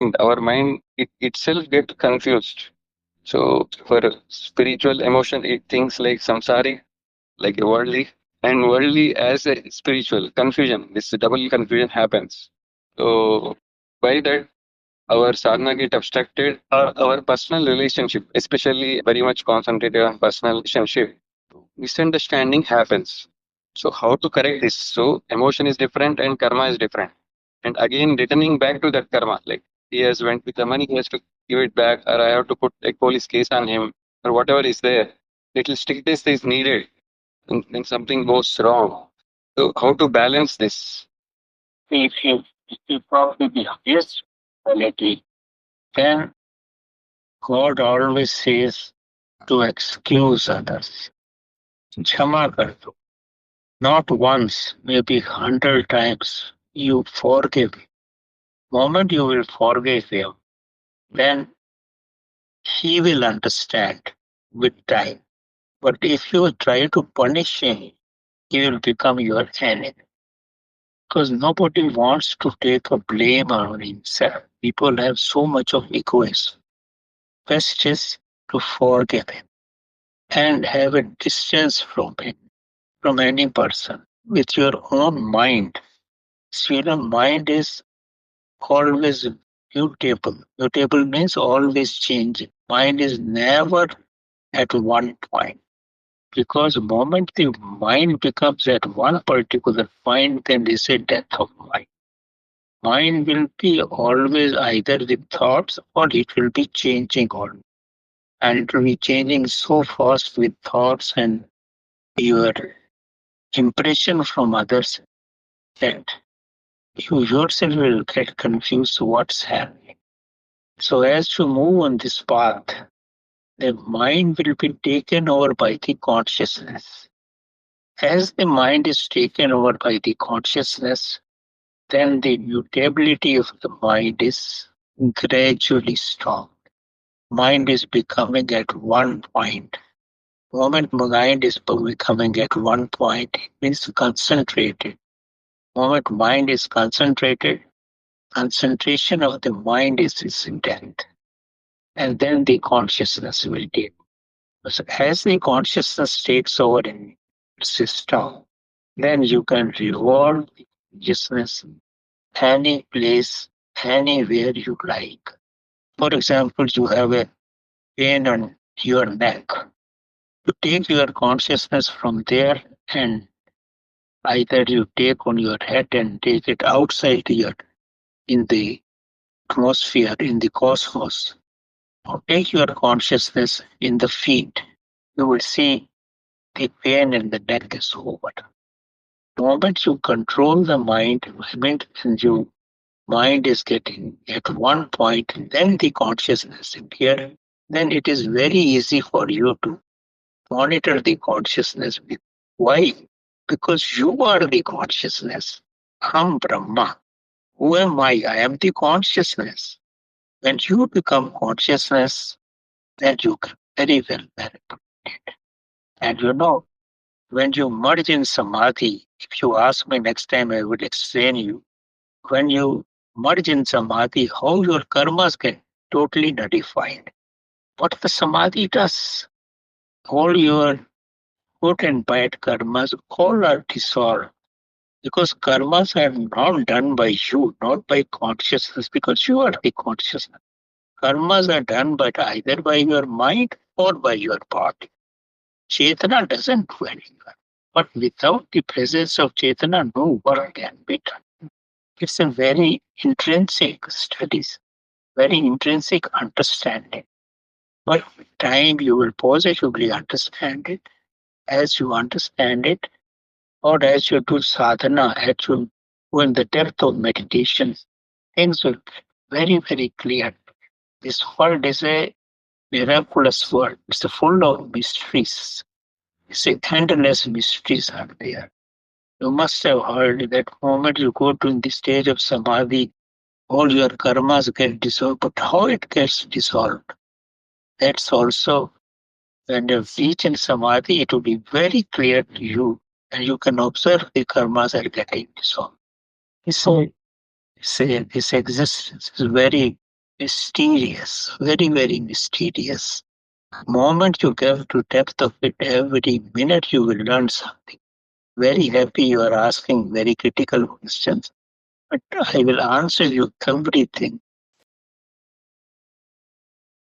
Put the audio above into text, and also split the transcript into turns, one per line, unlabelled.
and our mind itself get confused. So for spiritual emotion, it thinks like samsari, like a worldly, and worldly as a spiritual confusion. This double confusion happens. So by that, our sadhana get abstracted, or our personal relationship, especially very much concentrated on personal relationship, misunderstanding happens. So how to correct this? So emotion is different and karma is different. And again, returning back to that karma, like he has went with the money, he has to give it back, or I have to put a police case on him, or whatever is there. Little strictness is needed when something goes wrong. So how to balance this?
If you probably the highest quality, then God always says to excuse others. क्षमा कर दो. Not once, maybe 100 times. You forgive. Moment you will forgive him, then he will understand with time. But if you try to punish him, he will become your enemy. Because nobody wants to take a blame on himself. People have so much of egoism. Best is to forgive him and have a distance from him, from any person, with your own mind. So your mind is always mutable. Mutable means always changing. Mind is never at one point. Because the moment the mind becomes at one particular point, then they say death of mind. Mind will be always either with thoughts or it will be changing on. And it will be changing so fast with thoughts and your impression from others that you yourself will get confused what's happening. So as you move on this path, the mind will be taken over by the consciousness. As the mind is taken over by the consciousness, then the mutability of the mind is gradually stopped. Mind is becoming at one point. Moment mind is becoming at one point, it means concentrated. Moment mind is concentrated, concentration of the mind is intent. And then the consciousness will take. So as the consciousness takes over in system, then you can reward the consciousness any place, anywhere you like. For example, you have a pain on your neck. You take your consciousness from there and either you take on your head and take it outside here in the atmosphere, in the cosmos, or take your consciousness in the feet. You will see the pain in the neck is over. The moment you control the mind, and your mind is getting at one point, then the consciousness is here, then it is very easy for you to monitor the consciousness. Why? Because you are the consciousness. Aham Brahma. Who am I? I am the consciousness. When you become consciousness, then you can very well manipulate it. And when you merge in samadhi, if you ask me next time, I will explain you. When you merge in samadhi, how your karmas get totally nullified. What the samadhi does, all your good and bad karmas, all are dissolved. Because karmas are not done by you, not by consciousness, because you are the consciousness. Karmas are done by either by your mind or by your body. Chetana doesn't do anything. But without the presence of Chetana, no work can be done. It's a very intrinsic studies, very intrinsic understanding. But with time you will positively understand it. As you understand it, or as you do sadhana, as you go in the depth of meditation, things will be very, very clear. This world is a miraculous world. It's full of mysteries. It's a endless mysteries are there. You must have heard that moment you go to the stage of samadhi, all your karmas get dissolved. But how it gets dissolved? That's also when you reach in samadhi, it will be very clear to you, and you can observe the karmas are getting dissolved. So this existence is very mysterious, very, very mysterious. Moment you get to depth of it, every minute you will learn something. Very happy you are asking very critical questions, but I will answer you everything